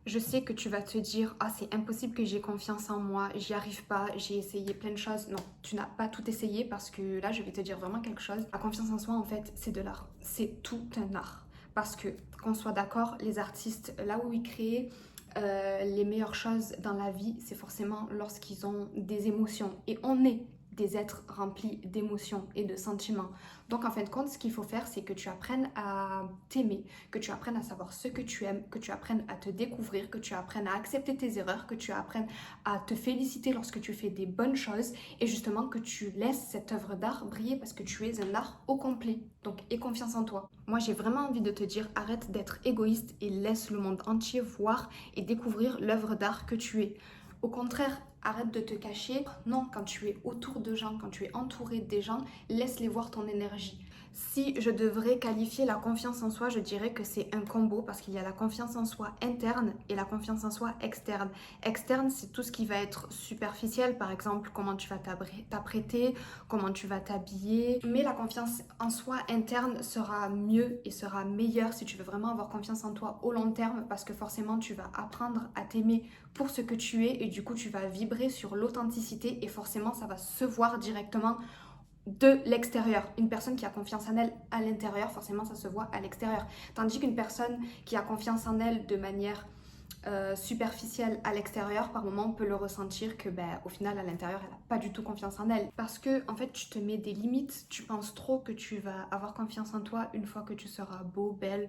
Je sais que tu vas te dire, ah c'est impossible que j'ai confiance en moi, j'y arrive pas, j'ai essayé plein de choses. Non, tu n'as pas tout essayé parce que là je vais te dire vraiment quelque chose. La confiance en soi en fait c'est de l'art, c'est tout un art. Parce que qu'on soit d'accord, les artistes là où ils créent les meilleures choses dans la vie, c'est forcément lorsqu'ils ont des émotions. Et on est des êtres remplis d'émotions et de sentiments. Donc en fin de compte, ce qu'il faut faire, c'est que tu apprennes à t'aimer, que tu apprennes à savoir ce que tu aimes, que tu apprennes à te découvrir, que tu apprennes à accepter tes erreurs, que tu apprennes à te féliciter lorsque tu fais des bonnes choses et justement que tu laisses cette œuvre d'art briller parce que tu es un art au complet. Donc aie confiance en toi. Moi, j'ai vraiment envie de te dire, arrête d'être égoïste et laisse le monde entier voir et découvrir l'œuvre d'art que tu es. Au contraire, arrête de te cacher. Non, quand tu es autour de gens, quand tu es entouré des gens, laisse-les voir ton énergie. Si je devrais qualifier la confiance en soi, je dirais que c'est un combo parce qu'il y a la confiance en soi interne et la confiance en soi externe. Externe, c'est tout ce qui va être superficiel, par exemple comment tu vas t'apprêter, comment tu vas t'habiller. Mais la confiance en soi interne sera mieux et sera meilleure si tu veux vraiment avoir confiance en toi au long terme parce que forcément tu vas apprendre à t'aimer pour ce que tu es et du coup tu vas vibrer sur l'authenticité et forcément ça va se voir directement de l'extérieur. Une personne qui a confiance en elle à l'intérieur, forcément ça se voit à l'extérieur. Tandis qu'une personne qui a confiance en elle de manière superficielle à l'extérieur, par moment on peut le ressentir que au final à l'intérieur elle n'a pas du tout confiance en elle. Parce que en fait tu te mets des limites, tu penses trop que tu vas avoir confiance en toi une fois que tu seras beau, belle,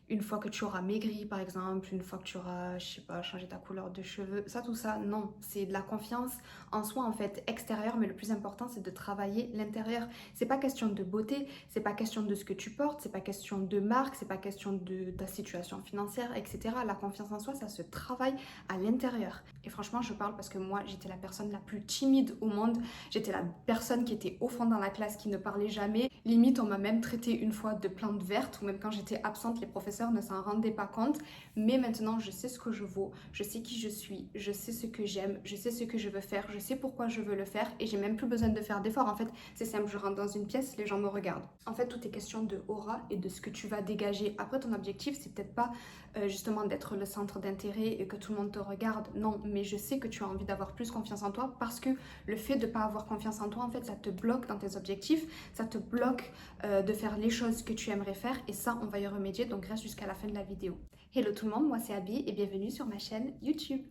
une fois que tu auras maigri par exemple, une fois que tu auras, je sais pas, changé ta couleur de cheveux, ça tout ça, non. C'est de la confiance en soi en fait extérieure, mais le plus important c'est de travailler l'intérieur. C'est pas question de beauté, c'est pas question de ce que tu portes, c'est pas question de marque, c'est pas question de ta situation financière, etc. La confiance en soi, ça se travaille à l'intérieur. Et franchement, je parle parce que moi, j'étais la personne la plus timide au monde. J'étais la personne qui était au fond dans la classe, qui ne parlait jamais. Limite, on m'a même traité une fois de plante verte, ou même quand j'étais absente, les professeurs ne s'en rendaient pas compte. Mais maintenant, je sais ce que je vaux, je sais qui je suis, je sais ce que j'aime, je sais ce que je veux faire, je sais pourquoi je veux le faire, et j'ai même plus besoin de faire d'efforts. En fait, c'est simple, je rentre dans une pièce, les gens me regardent. En fait, tout est question de aura et de ce que tu vas dégager. Après, ton objectif, c'est peut-être pas justement d'être le centre d'intérêt et que tout le monde te regarde. Non, mais je sais que tu as envie d'avoir plus confiance en toi parce que le fait de ne pas avoir confiance en toi, en fait, ça te bloque dans tes objectifs, ça te bloque de faire les choses que tu aimerais faire et ça, on va y remédier, donc reste jusqu'à la fin de la vidéo. Hello tout le monde, moi c'est Abby et bienvenue sur ma chaîne YouTube.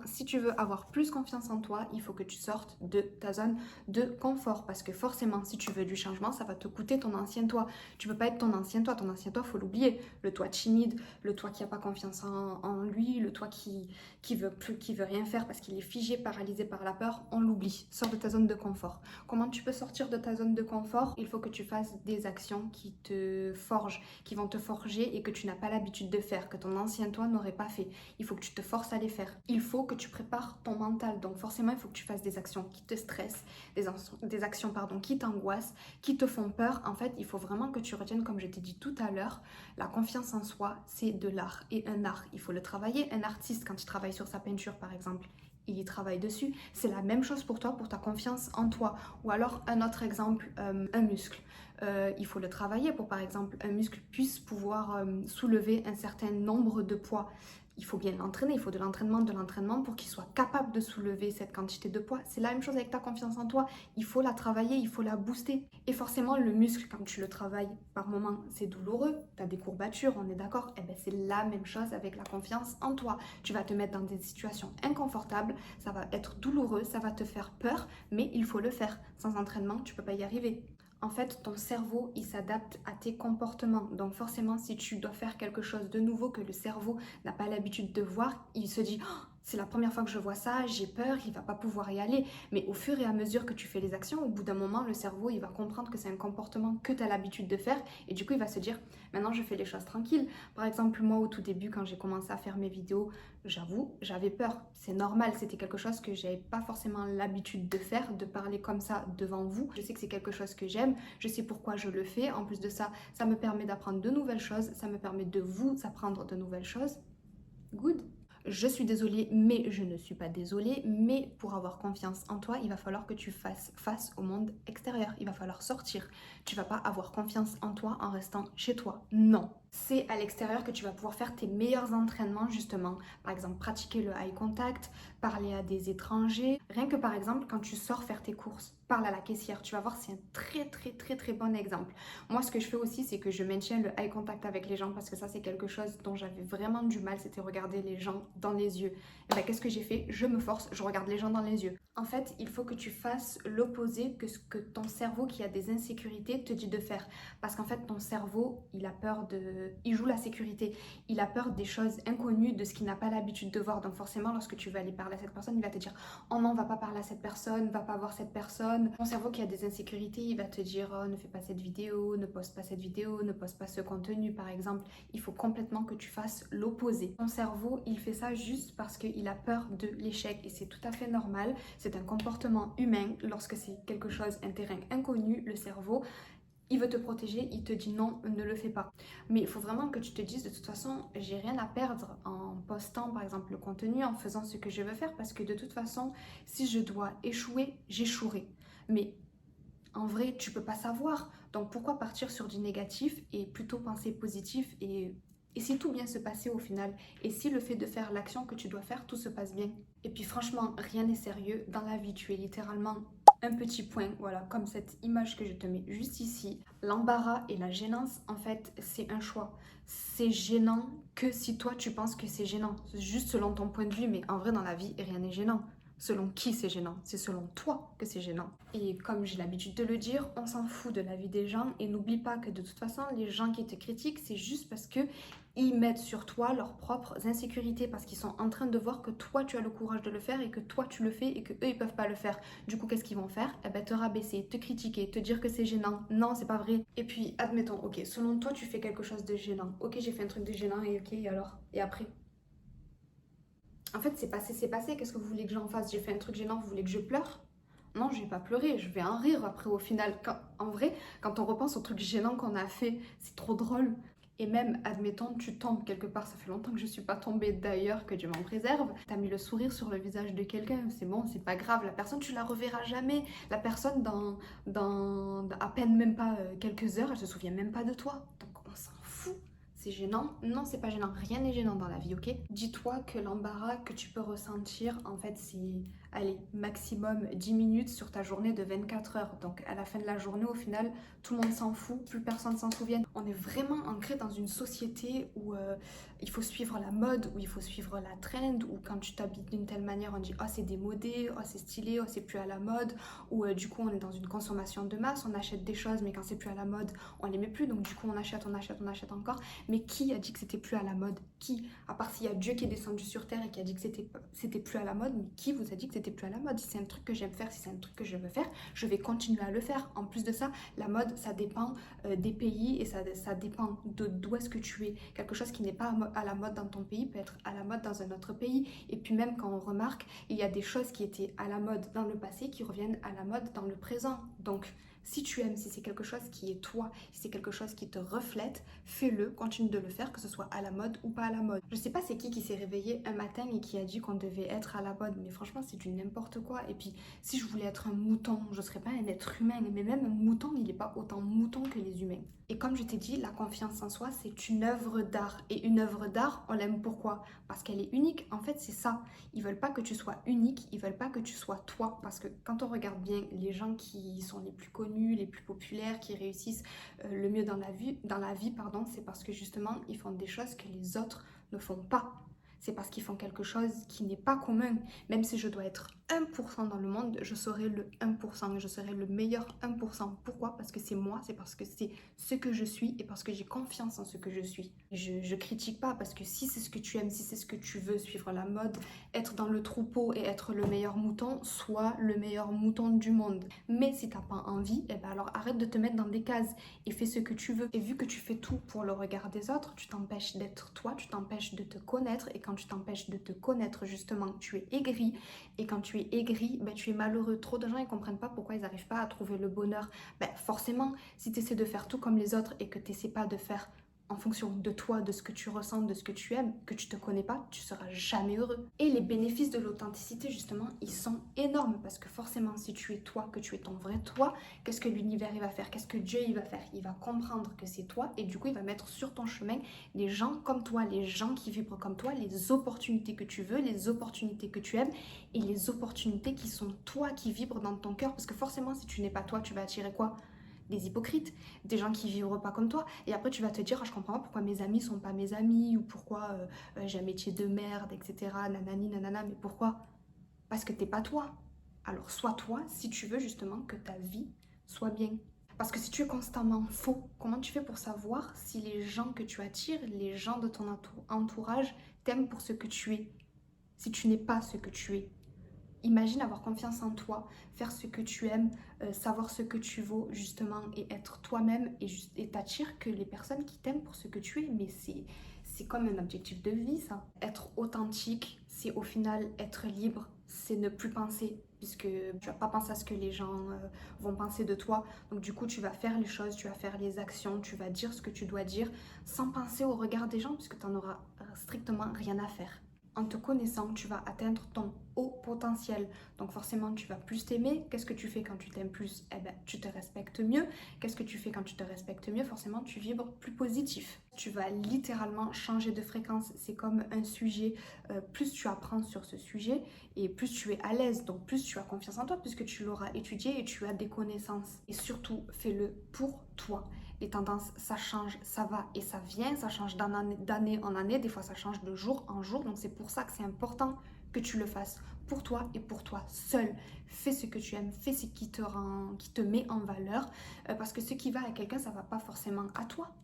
Si tu veux avoir plus confiance en toi, il faut que tu sortes de ta zone de confort parce que forcément, si tu veux du changement, ça va te coûter ton ancien toi. Tu peux pas être ton ancien toi, faut l'oublier. Le toi timide, le toi qui a pas confiance en lui, le toi qui veut plus, qui veut rien faire parce qu'il est figé, paralysé par la peur, on l'oublie. Sors de ta zone de confort. Comment tu peux sortir de ta zone de confort? Il faut que tu fasses des actions qui te forgent, qui vont te forger et que tu n'as pas l'habitude de faire, que ton ancien toi n'aurait pas fait. Il faut que tu te forces à les faire. Il faut que tu prépares ton mental. Donc forcément, il faut que tu fasses des actions qui te stressent, des actions qui t'angoissent, qui te font peur. En fait, il faut vraiment que tu retiennes, comme je t'ai dit tout à l'heure, la confiance en soi, c'est de l'art. Et un art, il faut le travailler. Un artiste, quand il travaille sur sa peinture, par exemple, il y travaille dessus. C'est la même chose pour toi, pour ta confiance en toi. Ou alors, un autre exemple, un muscle. Il faut le travailler pour, par exemple, un muscle puisse pouvoir soulever un certain nombre de poids. Il faut bien l'entraîner, il faut de l'entraînement pour qu'il soit capable de soulever cette quantité de poids. C'est la même chose avec ta confiance en toi. Il faut la travailler, il faut la booster. Et forcément, le muscle, quand tu le travailles, par moments, c'est douloureux. Tu as des courbatures, on est d'accord? Eh bien, c'est la même chose avec la confiance en toi. Tu vas te mettre dans des situations inconfortables, ça va être douloureux, ça va te faire peur, mais il faut le faire. Sans entraînement, tu ne peux pas y arriver. En fait, ton cerveau, il s'adapte à tes comportements. Donc forcément, si tu dois faire quelque chose de nouveau que le cerveau n'a pas l'habitude de voir, il se dit oh, c'est la première fois que je vois ça, j'ai peur, il va pas pouvoir y aller. Mais au fur et à mesure que tu fais les actions, au bout d'un moment, le cerveau, il va comprendre que c'est un comportement que tu as l'habitude de faire. Et du coup, il va se dire, maintenant, je fais les choses tranquilles. Par exemple, moi, au tout début, quand j'ai commencé à faire mes vidéos, j'avoue, j'avais peur. C'est normal, c'était quelque chose que j'avais pas forcément l'habitude de faire, de parler comme ça devant vous. Je sais que c'est quelque chose que j'aime, je sais pourquoi je le fais. En plus de ça, ça me permet d'apprendre de nouvelles choses, ça me permet de vous apprendre de nouvelles choses. Good. Je suis désolée, mais je ne suis pas désolée. Mais pour avoir confiance en toi, il va falloir que tu fasses face au monde extérieur. Il va falloir sortir. Tu vas pas avoir confiance en toi en restant chez toi. Non. C'est à l'extérieur que tu vas pouvoir faire tes meilleurs entraînements justement. Par exemple, pratiquer le eye contact, parler à des étrangers. Rien que par exemple, quand tu sors faire tes courses, parle à la caissière. Tu vas voir, c'est un très bon exemple. Moi, ce que je fais aussi, c'est que je maintiens le eye contact avec les gens parce que ça, c'est quelque chose dont j'avais vraiment du mal, c'était regarder les gens dans les yeux. Et bien, qu'est-ce que j'ai fait? Je me force, je regarde les gens dans les yeux. En fait, il faut que tu fasses l'opposé que ce que ton cerveau qui a des insécurités te dit de faire. Parce qu'en fait, ton cerveau, il a peur de... Il joue la sécurité. Il a peur des choses inconnues, de ce qu'il n'a pas l'habitude de voir. Donc forcément, lorsque tu vas aller parler à cette personne, il va te dire « Oh non, va pas parler à cette personne, va pas voir cette personne. » Ton cerveau qui a des insécurités, il va te dire « Oh, ne fais pas cette vidéo, ne poste pas cette vidéo, ne poste pas ce contenu, par exemple. » Il faut complètement que tu fasses l'opposé. Ton cerveau, il fait ça juste parce qu'il a peur de l'échec. Et c'est tout à fait normal. C'est un comportement humain. Lorsque c'est quelque chose, un terrain inconnu, le cerveau, il veut te protéger, il te dit non, ne le fais pas. Mais il faut vraiment que tu te dises de toute façon, j'ai rien à perdre en postant par exemple le contenu, en faisant ce que je veux faire parce que de toute façon, si je dois échouer, j'échouerai. Mais en vrai, tu peux pas savoir. Donc pourquoi partir sur du négatif et plutôt penser positif et si tout bien se passait au final? Et si le fait de faire l'action que tu dois faire, tout se passe bien? Et puis franchement, rien n'est sérieux. Dans la vie, tu es littéralement un petit point, voilà, comme cette image que je te mets juste ici. L'embarras et la gênance, en fait, c'est un choix. C'est gênant que si toi, tu penses que c'est gênant. Juste selon ton point de vue, mais en vrai, dans la vie, rien n'est gênant. Selon qui c'est gênant? C'est selon toi que c'est gênant. Et comme j'ai l'habitude de le dire, on s'en fout de la vie des gens et n'oublie pas que de toute façon, les gens qui te critiquent, c'est juste parce que ils mettent sur toi leurs propres insécurités parce qu'ils sont en train de voir que toi tu as le courage de le faire et que toi tu le fais et que eux ils peuvent pas le faire. Du coup, qu'est-ce qu'ils vont faire? Eh ben te rabaisser, te critiquer, te dire que c'est gênant. Non, c'est pas vrai. Et puis admettons, ok, selon toi tu fais quelque chose de gênant. Ok, j'ai fait un truc de gênant et ok, et alors? Et après? En fait, c'est passé. Qu'est-ce que vous voulez que j'en fasse? J'ai fait un truc gênant, vous voulez que je pleure? Non, je vais pas pleurer, je vais en rire après au final. En vrai, quand on repense au truc gênant qu'on a fait, c'est trop drôle. Et même, admettons, tu tombes quelque part, ça fait longtemps que je suis pas tombée d'ailleurs, que Dieu m'en préserve. T'as mis le sourire sur le visage de quelqu'un, c'est bon, c'est pas grave. La personne, tu la reverras jamais. La personne, dans à peine même pas quelques heures, elle se souvient même pas de toi. Donc on s'en fout. C'est gênant? Non, c'est pas gênant. Rien n'est gênant dans la vie, ok? Dis-toi que l'embarras que tu peux ressentir, en fait, c'est, allez, maximum 10 minutes sur ta journée de 24 heures. Donc, à la fin de la journée, au final, tout le monde s'en fout, plus personne s'en souvient. On est vraiment ancré dans une société où il faut suivre la mode, où il faut suivre la trend, où quand tu t'habilles d'une telle manière, on dit « Oh, c'est démodé, oh, c'est stylé, oh, c'est plus à la mode », ou du coup, on est dans une consommation de masse, on achète des choses, mais quand c'est plus à la mode, on les met plus, donc du coup, on achète encore. Mais qui a dit que c'était plus à la mode? Qui? À part s'il y a Dieu qui est descendu sur terre et qui a dit que c'était plus à la mode, mais qui vous a dit que c'était plus à la mode? Si c'est un truc que j'aime faire, si c'est un truc que je veux faire, je vais continuer à le faire. En plus de ça, la mode, ça dépend des pays et ça dépend d'où est-ce que tu es. Quelque chose qui n'est pas à la mode dans ton pays peut être à la mode dans un autre pays. Et puis même quand on remarque, il y a des choses qui étaient à la mode dans le passé qui reviennent à la mode dans le présent. Donc, si tu aimes, si c'est quelque chose qui est toi, si c'est quelque chose qui te reflète, fais-le, continue de le faire, que ce soit à la mode ou pas à la mode. Je sais pas c'est qui s'est réveillé un matin et qui a dit qu'on devait être à la mode, mais franchement c'est du n'importe quoi. Et puis si je voulais être un mouton, je serais pas un être humain, mais même un mouton, il n'est pas autant mouton que les humains. Et comme je t'ai dit, la confiance en soi, c'est une œuvre d'art. Et une œuvre d'art, on l'aime pourquoi? Parce qu'elle est unique. En fait, c'est ça. Ils veulent pas que tu sois unique, ils veulent pas que tu sois toi. Parce que quand on regarde bien les gens qui sont les plus connus, les plus populaires, qui réussissent le mieux dans la vie, pardon, c'est parce que justement, ils font des choses que les autres ne font pas. C'est parce qu'ils font quelque chose qui n'est pas commun. Même si je dois être 1% dans le monde, je serai le 1%, je serai le meilleur 1%. Pourquoi? Parce que c'est moi, c'est parce que c'est ce que je suis et parce que j'ai confiance en ce que je suis. Je critique pas parce que si c'est ce que tu aimes, si c'est ce que tu veux, suivre la mode, être dans le troupeau et être le meilleur mouton, sois le meilleur mouton du monde. Mais si t'as pas envie, eh ben alors arrête de te mettre dans des cases et fais ce que tu veux. Et vu que tu fais tout pour le regard des autres, tu t'empêches d'être toi, tu t'empêches de te connaître et quand tu t'empêches de te connaître, justement, tu es aigri et quand tu es aigri, ben, tu es malheureux. Trop de gens ils comprennent pas pourquoi ils n'arrivent pas à trouver le bonheur. Ben, forcément, si tu essaies de faire tout comme les autres et que tu n'essaies pas de faire en fonction de toi, de ce que tu ressens, de ce que tu aimes, que tu te connais pas, tu seras jamais heureux. Et les bénéfices de l'authenticité, justement, ils sont énormes parce que forcément, si tu es toi, que tu es ton vrai toi, qu'est-ce que l'univers il va faire? Qu'est-ce que Dieu il va faire? Il va comprendre que c'est toi et du coup, il va mettre sur ton chemin les gens comme toi, les gens qui vibrent comme toi, les opportunités que tu veux, les opportunités que tu aimes et les opportunités qui sont toi, qui vibrent dans ton cœur. Parce que forcément, si tu n'es pas toi, tu vas attirer quoi? Des hypocrites, des gens qui vivront pas comme toi. Et après, tu vas te dire, ah, je comprends pas pourquoi mes amis sont pas mes amis ou pourquoi j'ai un métier de merde, etc. Nanani, nanana, mais pourquoi? Parce que t'es pas toi. Alors, sois toi si tu veux justement que ta vie soit bien. Parce que si tu es constamment faux, comment tu fais pour savoir si les gens que tu attires, les gens de ton entourage, t'aiment pour ce que tu es, si tu n'es pas ce que tu es? Imagine avoir confiance en toi, faire ce que tu aimes, savoir ce que tu vaux justement et être toi-même et t'attires que les personnes qui t'aiment pour ce que tu es. Mais c'est comme un objectif de vie ça. Être authentique, c'est au final être libre, c'est ne plus penser puisque tu vas pas penser à ce que les gens vont penser de toi. Donc du coup tu vas faire les choses, tu vas faire les actions, tu vas dire ce que tu dois dire sans penser au regard des gens puisque tu n'en auras strictement rien à faire. En te connaissant, tu vas atteindre ton haut potentiel. Donc forcément, tu vas plus t'aimer. Qu'est-ce que tu fais quand tu t'aimes plus? Eh ben, tu te respectes mieux. Qu'est-ce que tu fais quand tu te respectes mieux? Forcément, tu vibres plus positif. Tu vas littéralement changer de fréquence. C'est comme un sujet. Plus tu apprends sur ce sujet et plus tu es à l'aise. Donc plus tu as confiance en toi puisque tu l'auras étudié et tu as des connaissances. Et surtout, fais-le pour toi. Les tendances, ça change, ça va et ça vient, ça change d'année en année, des fois ça change de jour en jour, donc c'est pour ça que c'est important que tu le fasses pour toi et pour toi seul. Fais ce que tu aimes, fais ce qui te met en valeur, parce que ce qui va à quelqu'un, ça va pas forcément à toi.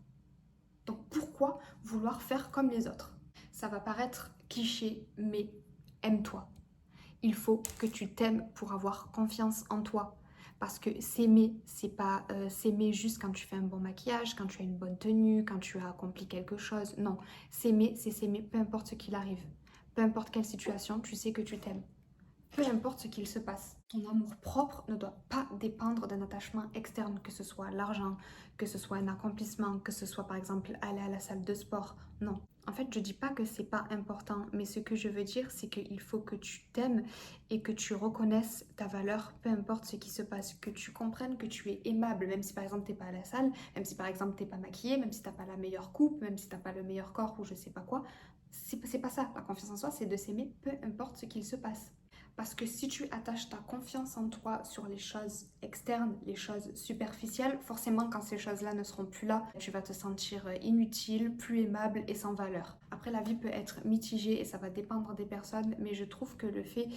Donc pourquoi vouloir faire comme les autres? Ça va paraître cliché, mais aime-toi. Il faut que tu t'aimes pour avoir confiance en toi. Parce que s'aimer, c'est pas s'aimer juste quand tu fais un bon maquillage, quand tu as une bonne tenue, quand tu as accompli quelque chose. Non, s'aimer, c'est s'aimer peu importe ce qu'il arrive. Peu importe quelle situation, tu sais que tu t'aimes. Peu importe ce qu'il se passe. Ton amour propre ne doit pas dépendre d'un attachement externe, que ce soit l'argent, que ce soit un accomplissement, que ce soit par exemple aller à la salle de sport. Non. En fait, je dis pas que c'est pas important, mais ce que je veux dire, c'est qu'il faut que tu t'aimes et que tu reconnaisses ta valeur, peu importe ce qui se passe, que tu comprennes que tu es aimable, même si par exemple t'es pas à la salle, même si par exemple t'es pas maquillée, même si t'as pas la meilleure coupe, même si t'as pas le meilleur corps ou je sais pas quoi. C'est pas ça. La confiance en soi, c'est de s'aimer, peu importe ce qu'il se passe. Parce que si tu attaches ta confiance en toi sur les choses externes, les choses superficielles, forcément quand ces choses-là ne seront plus là, tu vas te sentir inutile, plus aimable et sans valeur. Après, la vie peut être mitigée et ça va dépendre des personnes, mais je trouve que le fait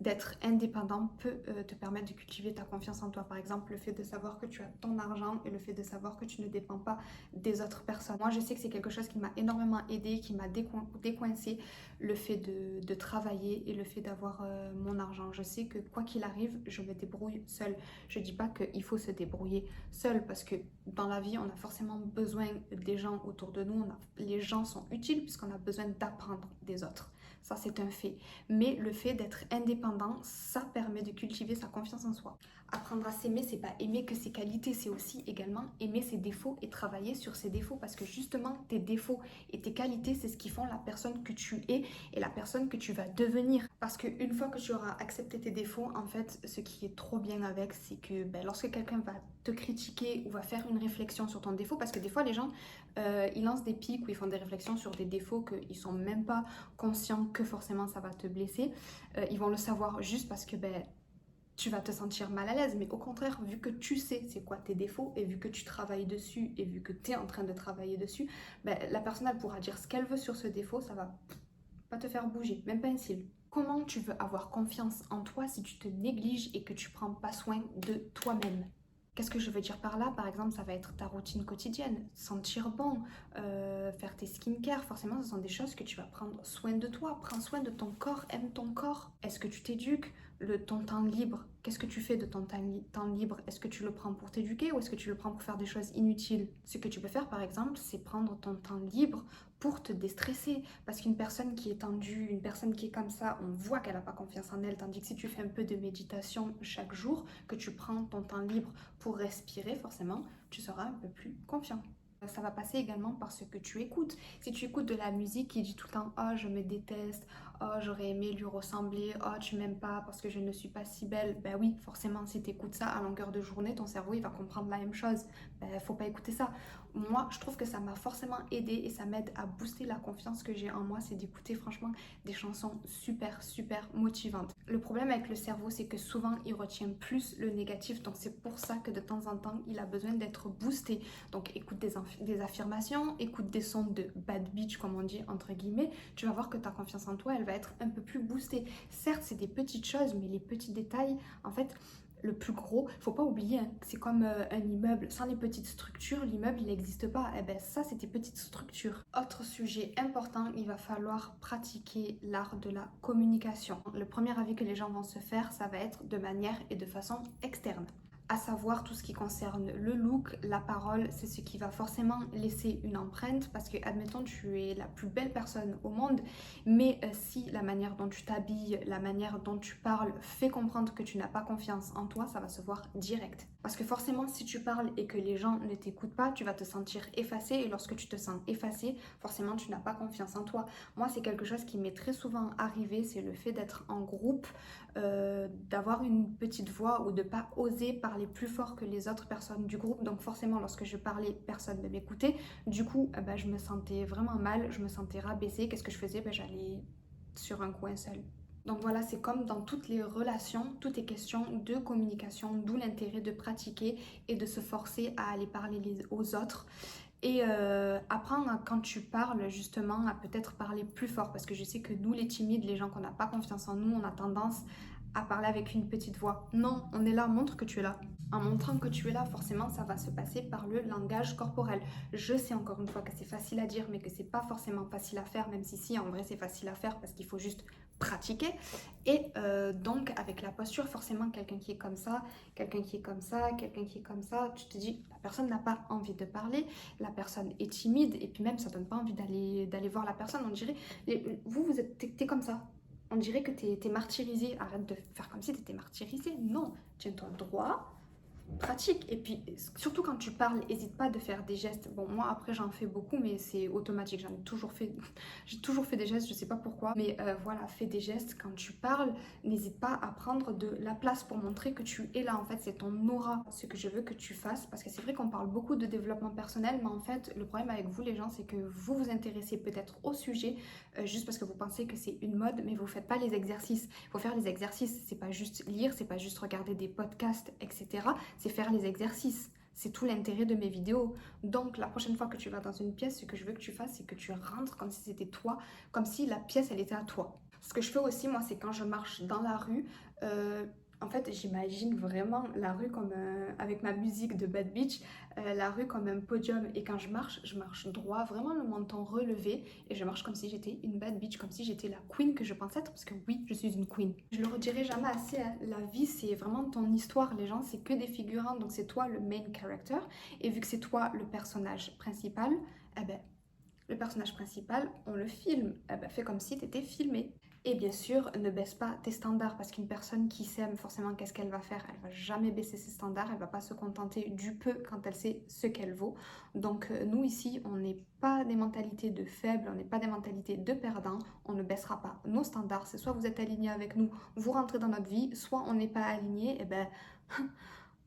d'être indépendant peut te permettre de cultiver ta confiance en toi. Par exemple, le fait de savoir que tu as ton argent et le fait de savoir que tu ne dépends pas des autres personnes. Moi, je sais que c'est quelque chose qui m'a énormément aidée, qui m'a décoincée, le fait de travailler et le fait d'avoir mon argent. Je sais que quoi qu'il arrive, je me débrouille seule. Je dis pas qu'il faut se débrouiller seul parce que dans la vie, on a forcément besoin des gens autour de nous. Les gens sont utiles puisqu'on a besoin d'apprendre des autres. Ça, c'est un fait. Mais le fait d'être indépendant, ça permet de cultiver sa confiance en soi. Apprendre à s'aimer, c'est pas aimer que ses qualités, c'est aussi également aimer ses défauts et travailler sur ses défauts parce que justement, tes défauts et tes qualités, c'est ce qui font la personne que tu es et la personne que tu vas devenir. Parce qu'une fois que tu auras accepté tes défauts, en fait, ce qui est trop bien avec, c'est que lorsque quelqu'un va te critiquer ou va faire une réflexion sur ton défaut, parce que des fois, les gens, ils lancent des pics ou ils font des réflexions sur des défauts qu'ils sont même pas conscients que forcément ça va te blesser. Ils vont le savoir juste parce que tu vas te sentir mal à l'aise, mais au contraire, vu que tu sais c'est quoi tes défauts et vu que tu travailles dessus et vu que tu es en train de travailler dessus, la personne elle pourra dire ce qu'elle veut sur ce défaut, ça va pas te faire bouger, même pas un cil. Comment tu veux avoir confiance en toi si tu te négliges et que tu prends pas soin de toi-même? Qu'est-ce que je veux dire par là? Par exemple, ça va être ta routine quotidienne, sentir bon, faire tes skincare. Forcément, ce sont des choses que tu vas prendre soin de toi. Prends soin de ton corps, aime ton corps. Est-ce que tu t'éduques? Ton temps libre, qu'est-ce que tu fais de ton temps libre? Est-ce que tu le prends pour t'éduquer ou est-ce que tu le prends pour faire des choses inutiles? Ce que tu peux faire, par exemple, c'est prendre ton temps libre pour te déstresser. Parce qu'une personne qui est tendue, une personne qui est comme ça, on voit qu'elle n'a pas confiance en elle. Tandis que si tu fais un peu de méditation chaque jour, que tu prends ton temps libre pour respirer, forcément, tu seras un peu plus confiant. Ça va passer également par ce que tu écoutes. Si tu écoutes de la musique qui dit tout le temps «Oh, je me déteste», «Oh, j'aurais aimé lui ressembler», «Oh, tu m'aimes pas parce que je ne suis pas si belle», ben oui, forcément, si tu écoutes ça à longueur de journée, ton cerveau, il va comprendre la même chose. Ben, faut pas écouter ça. Moi, je trouve que ça m'a forcément aidé et ça m'aide à booster la confiance que j'ai en moi, c'est d'écouter franchement des chansons super, super motivantes. Le problème avec le cerveau, c'est que souvent, il retient plus le négatif, donc c'est pour ça que de temps en temps, il a besoin d'être boosté. Donc écoute des affirmations, écoute des sons de bad bitch comme on dit entre guillemets, tu vas voir que ta confiance en toi elle va être un peu plus boostée. Certes c'est des petites choses mais les petits détails en fait le plus gros, faut pas oublier, hein, c'est comme un immeuble, sans les petites structures, l'immeuble il n'existe pas. Et ben ça c'est tes petites structures. Autre sujet important, il va falloir pratiquer l'art de la communication. Le premier avis que les gens vont se faire, ça va être de manière et de façon externe. À savoir tout ce qui concerne le look, la parole, c'est ce qui va forcément laisser une empreinte parce que, admettons, tu es la plus belle personne au monde, mais si la manière dont tu t'habilles, la manière dont tu parles fait comprendre que tu n'as pas confiance en toi, ça va se voir direct. Parce que forcément, si tu parles et que les gens ne t'écoutent pas, tu vas te sentir effacé et lorsque tu te sens effacé, forcément, tu n'as pas confiance en toi. Moi, c'est quelque chose qui m'est très souvent arrivé, c'est le fait d'être en groupe, d'avoir une petite voix ou de pas oser parler plus fort que les autres personnes du groupe. Donc forcément, lorsque je parlais, personne ne m'écoutait. Du coup, je me sentais vraiment mal, je me sentais rabaissée. Qu'est-ce que je faisais? J'allais sur un coin seul. Donc voilà, c'est comme dans toutes les relations, tout est question de communication, d'où l'intérêt de pratiquer et de se forcer à aller parler aux autres. Et apprendre quand tu parles justement à peut-être parler plus fort parce que je sais que nous les timides, les gens qu'on n'a pas confiance en nous, on a tendance à parler avec une petite voix. Non, on est là, montre que tu es là. En montrant que tu es là, forcément, ça va se passer par le langage corporel. Je sais encore une fois que c'est facile à dire, mais que c'est pas forcément facile à faire, même si en vrai c'est facile à faire parce qu'il faut juste pratiquer. Et donc avec la posture, forcément, quelqu'un qui est comme ça, quelqu'un qui est comme ça, quelqu'un qui est comme ça, tu te dis, la personne n'a pas envie de parler, la personne est timide, et puis même ça donne pas envie d'aller voir la personne. On dirait, t'es comme ça. On dirait que t'es martyrisé. Arrête de faire comme si t'étais martyrisé. Non, tiens-toi droit, pratique. Et puis, surtout quand tu parles, n'hésite pas de faire des gestes. Bon, moi, après, j'en fais beaucoup, mais c'est automatique. J'en ai toujours fait. J'ai toujours fait des gestes, je sais pas pourquoi. Mais voilà, fais des gestes. Quand tu parles, n'hésite pas à prendre de la place pour montrer que tu es là. En fait, c'est ton aura, ce que je veux que tu fasses. Parce que c'est vrai qu'on parle beaucoup de développement personnel, mais en fait, le problème avec vous, les gens, c'est que vous vous intéressez peut-être au sujet juste parce que vous pensez que c'est une mode, mais vous faites pas les exercices. Il faut faire les exercices. C'est pas juste lire, c'est pas juste regarder des podcasts, etc. C'est faire les exercices. C'est tout l'intérêt de mes vidéos. Donc la prochaine fois que tu vas dans une pièce, ce que je veux que tu fasses, c'est que tu rentres comme si c'était toi, comme si la pièce, elle était à toi. Ce que je fais aussi, moi, c'est quand je marche dans la rue, en fait, j'imagine vraiment la rue comme avec ma musique de Bad Beach, la rue comme un podium. Et quand je marche droit, vraiment le menton relevé. Et je marche comme si j'étais une Bad Beach, comme si j'étais la queen que je pense être. Parce que oui, je suis une queen. Je le redirai jamais assez, hein. La vie, c'est vraiment ton histoire. Les gens, c'est que des figurants. Donc c'est toi le main character. Et vu que c'est toi le personnage principal, eh ben, le personnage principal, on le filme. Eh ben, fais comme si tu étais filmé. Et bien sûr, ne baisse pas tes standards parce qu'une personne qui s'aime, forcément, qu'est-ce qu'elle va faire? Elle va jamais baisser ses standards, elle va pas se contenter du peu quand elle sait ce qu'elle vaut. Donc nous ici, on n'est pas des mentalités de faibles, on n'est pas des mentalités de perdants, on ne baissera pas nos standards. C'est soit vous êtes aligné avec nous, vous rentrez dans notre vie, soit on n'est pas aligné, et ben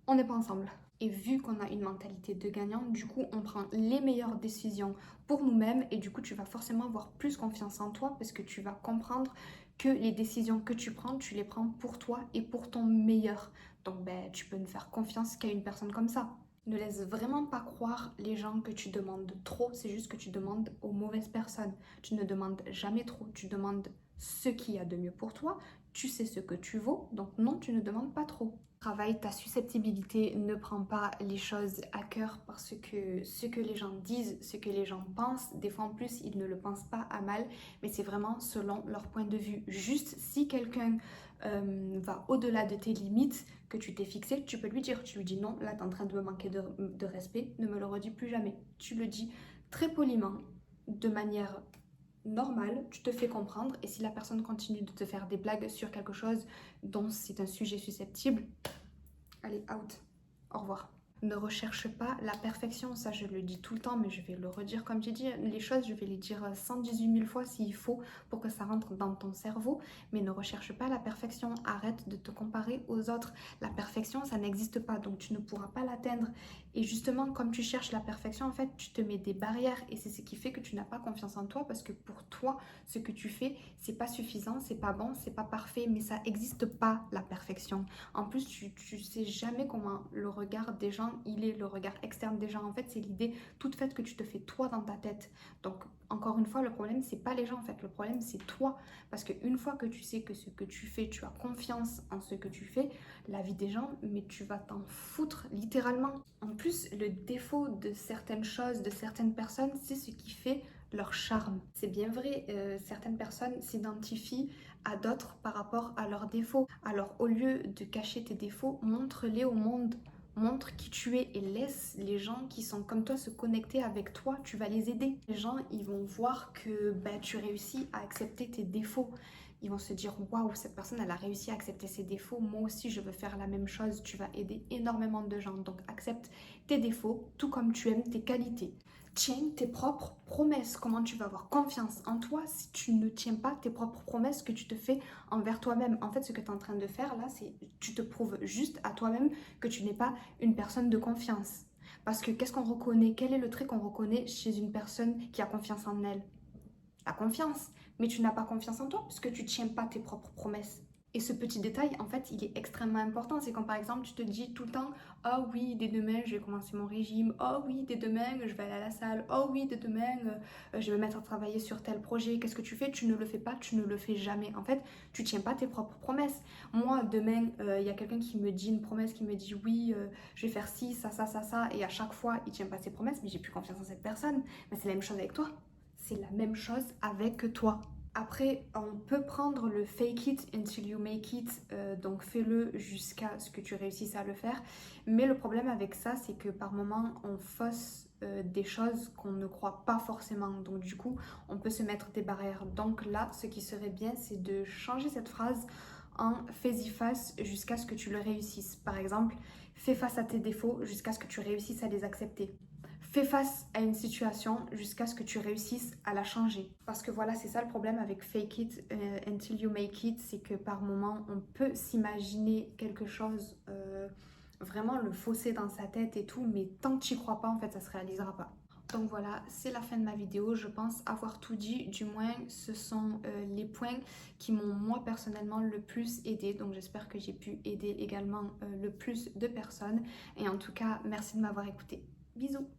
on n'est pas ensemble. Et vu qu'on a une mentalité de gagnant, du coup, on prend les meilleures décisions pour nous-mêmes et du coup, tu vas forcément avoir plus confiance en toi parce que tu vas comprendre que les décisions que tu prends, tu les prends pour toi et pour ton meilleur. Donc, tu peux ne faire confiance qu'à une personne comme ça. Ne laisse vraiment pas croire les gens que tu demandes trop, c'est juste que tu demandes aux mauvaises personnes. Tu ne demandes jamais trop, tu demandes ce qu'il y a de mieux pour toi, tu sais ce que tu vaux, donc non, tu ne demandes pas trop. Travaille ta susceptibilité, ne prends pas les choses à cœur parce que ce que les gens disent, ce que les gens pensent, des fois en plus ils ne le pensent pas à mal, mais c'est vraiment selon leur point de vue. Juste si quelqu'un va au-delà de tes limites que tu t'es fixé, tu peux lui dire, tu lui dis non, là t'es en train de me manquer de respect, ne me le redis plus jamais. Tu le dis très poliment, de manière normale, tu te fais comprendre et si la personne continue de te faire des blagues sur quelque chose dont c'est un sujet susceptible, allez, out, au revoir. Ne recherche pas la perfection, ça je le dis tout le temps, mais je vais le redire comme j'ai dit, les choses je vais les dire 118 000 fois s'il faut pour que ça rentre dans ton cerveau, mais ne recherche pas la perfection, arrête de te comparer aux autres. La perfection ça n'existe pas, donc tu ne pourras pas l'atteindre. Et justement comme tu cherches la perfection, en fait tu te mets des barrières et c'est ce qui fait que tu n'as pas confiance en toi parce que pour toi, ce que tu fais, c'est pas suffisant, c'est pas bon, c'est pas parfait, mais ça n'existe pas la perfection. En plus, tu sais jamais comment le regard des gens, il est le regard externe des gens. En fait, c'est l'idée toute faite que tu te fais toi dans ta tête. Donc, encore une fois, le problème, c'est pas les gens en fait. Le problème, c'est toi. Parce qu'une fois que tu sais que ce que tu fais, tu as confiance en ce que tu fais, la vie des gens, mais tu vas t'en foutre littéralement. En plus, le défaut de certaines choses, de certaines personnes, c'est ce qui fait leur charme. C'est bien vrai, certaines personnes s'identifient à d'autres par rapport à leurs défauts. Alors au lieu de cacher tes défauts, montre-les au monde. Montre qui tu es et laisse les gens qui sont comme toi se connecter avec toi, tu vas les aider. Les gens, ils vont voir que tu réussis à accepter tes défauts. Ils vont se dire waouh, cette personne elle a réussi à accepter ses défauts, moi aussi je veux faire la même chose. Tu vas aider énormément de gens. Donc accepte tes défauts tout comme tu aimes tes qualités. Tiens tes propres promesses. Comment tu vas avoir confiance en toi si tu ne tiens pas tes propres promesses que tu te fais envers toi-même? En fait, ce que tu es en train de faire là, c'est tu te prouves juste à toi-même que tu n'es pas une personne de confiance. Parce que qu'est-ce qu'on reconnaît? Quel est le trait qu'on reconnaît chez une personne qui a confiance en elle? La confiance. Mais tu n'as pas confiance en toi puisque tu ne tiens pas tes propres promesses. Et ce petit détail, en fait, il est extrêmement important. C'est quand par exemple, tu te dis tout le temps, oh oui, dès demain, je vais commencer mon régime. Oh oui, dès demain, je vais aller à la salle. Oh oui, dès demain, je vais me mettre à travailler sur tel projet. Qu'est-ce que tu fais? Tu ne le fais pas, tu ne le fais jamais. En fait, tu tiens pas tes propres promesses. Moi, demain, il y a quelqu'un qui me dit une promesse, qui me dit oui, je vais faire ci, ça, ça, ça, ça. Et à chaque fois, il tient pas ses promesses, mais j'ai plus confiance en cette personne. Mais c'est la même chose avec toi. C'est la même chose avec toi. Après, on peut prendre le fake it until you make it, donc fais-le jusqu'à ce que tu réussisses à le faire. Mais le problème avec ça, c'est que par moment, on fausse des choses qu'on ne croit pas forcément. Donc du coup, on peut se mettre des barrières. Donc là, ce qui serait bien, c'est de changer cette phrase en fais-y face jusqu'à ce que tu le réussisses. Par exemple, fais face à tes défauts jusqu'à ce que tu réussisses à les accepter. Fais face à une situation jusqu'à ce que tu réussisses à la changer. Parce que voilà, c'est ça le problème avec fake it until you make it, c'est que par moment, on peut s'imaginer quelque chose, vraiment le fausser dans sa tête et tout, mais tant que tu n'y crois pas, en fait, ça se réalisera pas. Donc voilà, c'est la fin de ma vidéo. Je pense avoir tout dit. Du moins, ce sont les points qui m'ont moi personnellement le plus aidé. Donc j'espère que j'ai pu aider également le plus de personnes. Et en tout cas, merci de m'avoir écouté. Bisous!